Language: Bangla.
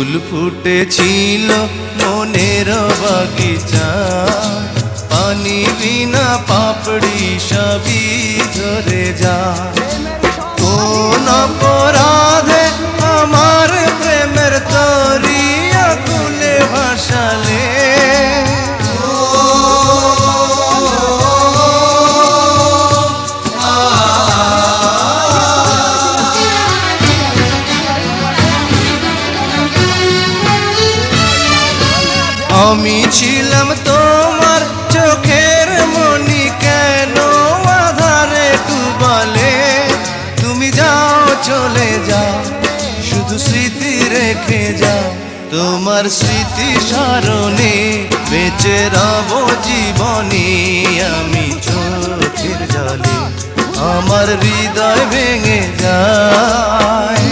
ফুল ফুটেছিল মনের বাগিচা, পানি বিনা পাপড়ি সবই ঝরে যায়। কোন অপরাধে আমার প্রেমের তরি আকুলে ভাসালে, আমি ছিলাম তোমার চোখের মনি, কেন আধারে ডুবালে? তুমি যাও চলে যাও, শুধু স্মৃতি রেখে যাও। তোমার স্মৃতি স্মরণে বেঁচে রব জীবনে আমি চোখের জলে, আমার হৃদয় ভেঙে যায়।